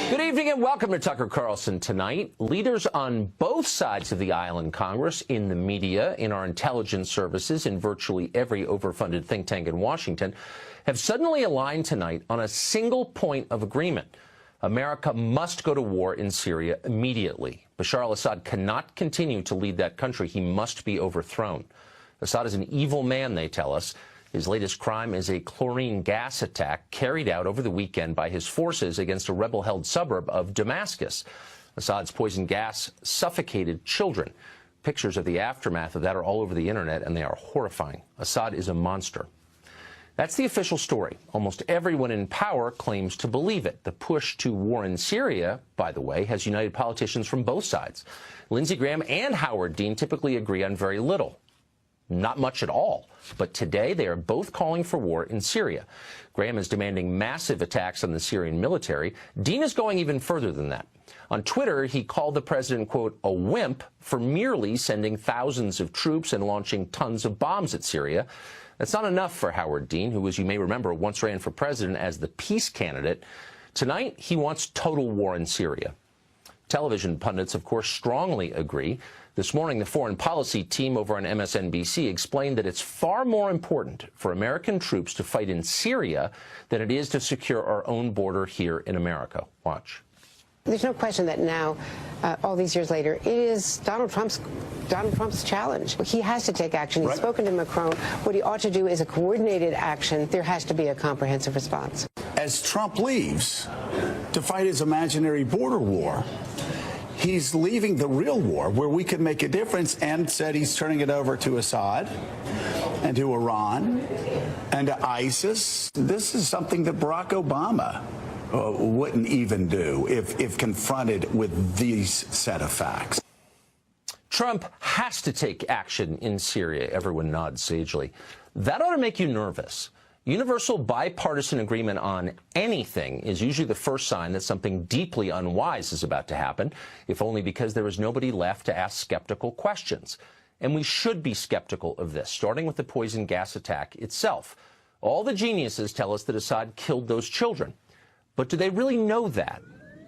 Good evening and welcome to Tucker Carlson tonight. Leaders on both sides of the aisle in Congress, in the media, in our intelligence services, in virtually every overfunded think tank in Washington, have suddenly aligned tonight on a single point of agreement. America must go to war in Syria immediately. Bashar al-Assad cannot continue to lead that country. He must be overthrown. Assad is an evil man, they tell us. His latest crime is a chlorine gas attack carried out over the weekend by his forces against a rebel-held suburb of Damascus. Assad's poison gas suffocated children. Pictures of the aftermath of that are all over the internet, and they are horrifying. Assad is a monster. That's the official story. Almost everyone in power claims to believe it. The push to war in Syria, by the way, has united politicians from both sides. Lindsey Graham and Howard Dean typically agree on very little. Not much at all. But today they are both calling for war in Syria. Graham is demanding massive attacks on the Syrian military. Dean is going even further than that. On Twitter, he called the president, quote, a wimp for merely sending thousands of troops and launching tons of bombs at Syria. That's not enough for Howard Dean, who, as you may remember, once ran for president as the peace candidate. Tonight, he wants total war in Syria. Television pundits, of course, strongly agree. This morning, the foreign policy team over on MSNBC explained that it's far more important for American troops to fight in Syria than it is to secure our own border here in America. Watch. There's no question that now, all these years later, it is Donald Trump's challenge. He has to take action. He's spoken to Macron. What he ought to do is a coordinated action. There has to be a comprehensive response. As Trump leaves to fight his imaginary border war, he's leaving the real war where we could make a difference, and said he's turning it over to Assad and to Iran and to ISIS. This is something that Barack Obama wouldn't even do if confronted with these set of facts. Trump has to take action in Syria. Everyone nods sagely. That ought to make you nervous. Universal bipartisan agreement on anything is usually the first sign that something deeply unwise is about to happen, if only because there is nobody left to ask skeptical questions. And we should be skeptical of this, starting with the poison gas attack itself. All the geniuses tell us that Assad killed those children. But do they really know that?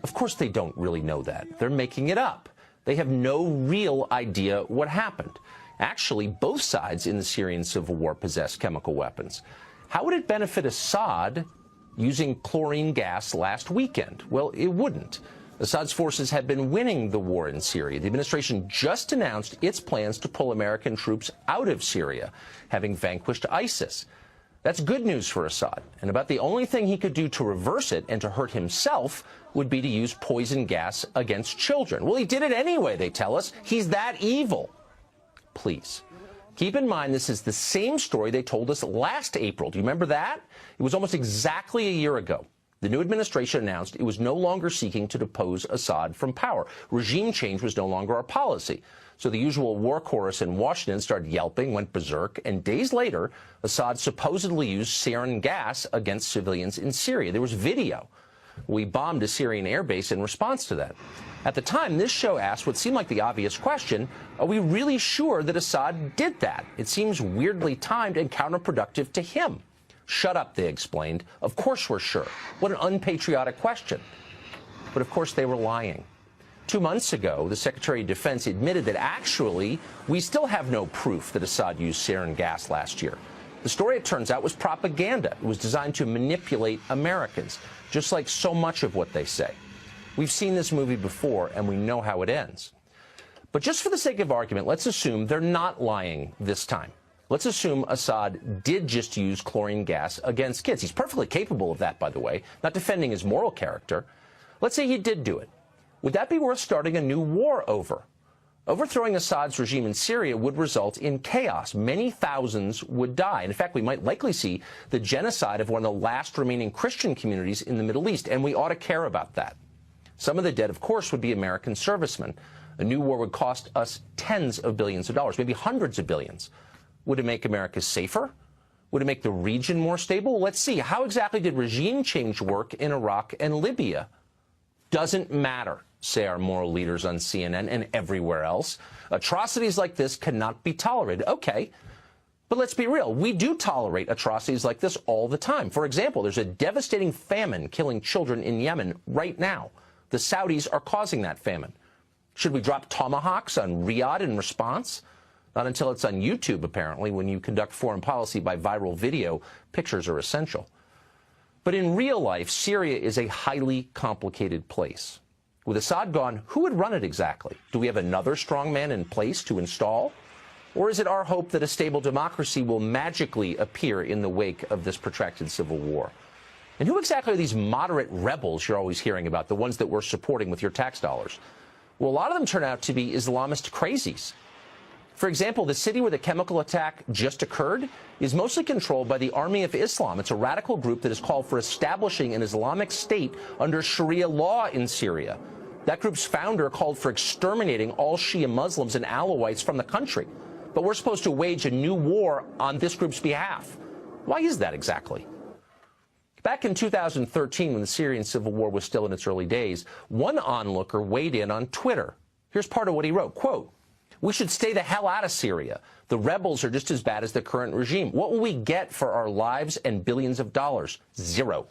Of course they don't really know that. They're making it up. They have no real idea what happened. Actually, both sides in the Syrian civil war possess chemical weapons. How would it benefit Assad using chlorine gas last weekend? Well, it wouldn't. Assad's forces had been winning the war in Syria. The administration just announced its plans to pull American troops out of Syria, having vanquished ISIS. That's good news for Assad, and about the only thing he could do to reverse it and to hurt himself would be to use poison gas against children. Well, he did it anyway, they tell us. He's that evil. Please. Keep in mind, this is the same story they told us last April. Do you remember that? It was almost exactly a year ago. The new administration announced it was no longer seeking to depose Assad from power. Regime change was no longer our policy. So the usual war chorus in Washington started yelping, went berserk, and days later, Assad supposedly used sarin gas against civilians in Syria. There was video. We bombed a Syrian airbase in response to that. At the time, this show asked what seemed like the obvious question, are we really sure that Assad did that? It seems weirdly timed and counterproductive to him. Shut up, they explained. Of course we're sure. What an unpatriotic question. But of course they were lying. 2 months ago, the Secretary of Defense admitted that actually we still have no proof that Assad used sarin gas last year. The story, it turns out, was propaganda. It was designed to manipulate Americans, just like so much of what they say. We've seen this movie before, and we know how it ends. But just for the sake of argument, let's assume they're not lying this time. Let's assume Assad did just use chlorine gas against kids. He's perfectly capable of that, by the way, not defending his moral character. Let's say he did do it. Would that be worth starting a new war over? Overthrowing Assad's regime in Syria would result in chaos. Many thousands would die. In fact, we might likely see the genocide of one of the last remaining Christian communities in the Middle East, and we ought to care about that. Some of the dead, of course, would be American servicemen. A new war would cost us tens of billions of dollars, maybe hundreds of billions. Would it make America safer? Would it make the region more stable? Let's see. How exactly did regime change work in Iraq and Libya? Doesn't matter, say our moral leaders on CNN and everywhere else. Atrocities like this cannot be tolerated. Okay, but let's be real. We do tolerate atrocities like this all the time. For example, there's a devastating famine killing children in Yemen right now. The Saudis are causing that famine. Should we drop tomahawks on Riyadh in response? Not until it's on YouTube, apparently. When you conduct foreign policy by viral video, pictures are essential. But in real life, Syria is a highly complicated place. With Assad gone, who would run it exactly? Do we have another strongman in place to install? Or is it our hope that a stable democracy will magically appear in the wake of this protracted civil war? And who exactly are these moderate rebels you're always hearing about, the ones that we're supporting with your tax dollars? Well, a lot of them turn out to be Islamist crazies. For example, the city where the chemical attack just occurred is mostly controlled by the Army of Islam. It's a radical group that has called for establishing an Islamic state under Sharia law in Syria. That group's founder called for exterminating all Shia Muslims and Alawites from the country. But we're supposed to wage a new war on this group's behalf. Why is that exactly? Back in 2013, when the Syrian civil war was still in its early days, one onlooker weighed in on Twitter. Here's part of what he wrote, quote, "We should stay the hell out of Syria. The rebels are just as bad as the current regime. What will we get for our lives and billions of dollars? Zero."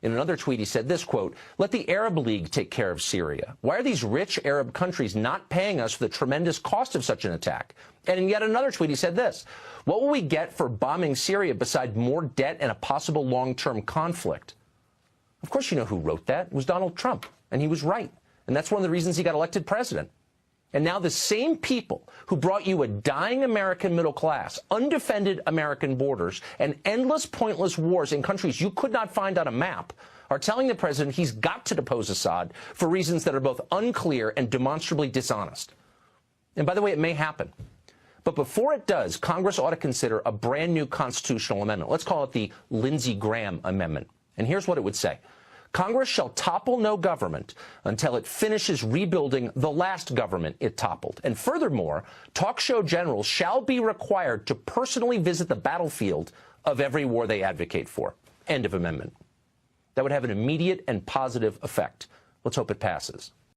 In another tweet, he said this, quote, "Let the Arab League take care of Syria. Why are these rich Arab countries not paying us for the tremendous cost of such an attack?" And in yet another tweet, he said this, "What will we get for bombing Syria beside more debt and a possible long-term conflict?" Of course, you know who wrote that. It was Donald Trump, and he was right. And that's one of the reasons he got elected president. And now the same people who brought you a dying American middle class, undefended American borders, and endless pointless wars in countries you could not find on a map are telling the president he's got to depose Assad for reasons that are both unclear and demonstrably dishonest. And by the way, it may happen. But before it does, Congress ought to consider a brand new constitutional amendment. Let's call it the Lindsey Graham Amendment. And here's what it would say. Congress shall topple no government until it finishes rebuilding the last government it toppled. And furthermore, talk show generals shall be required to personally visit the battlefield of every war they advocate for. End of amendment. That would have an immediate and positive effect. Let's hope it passes.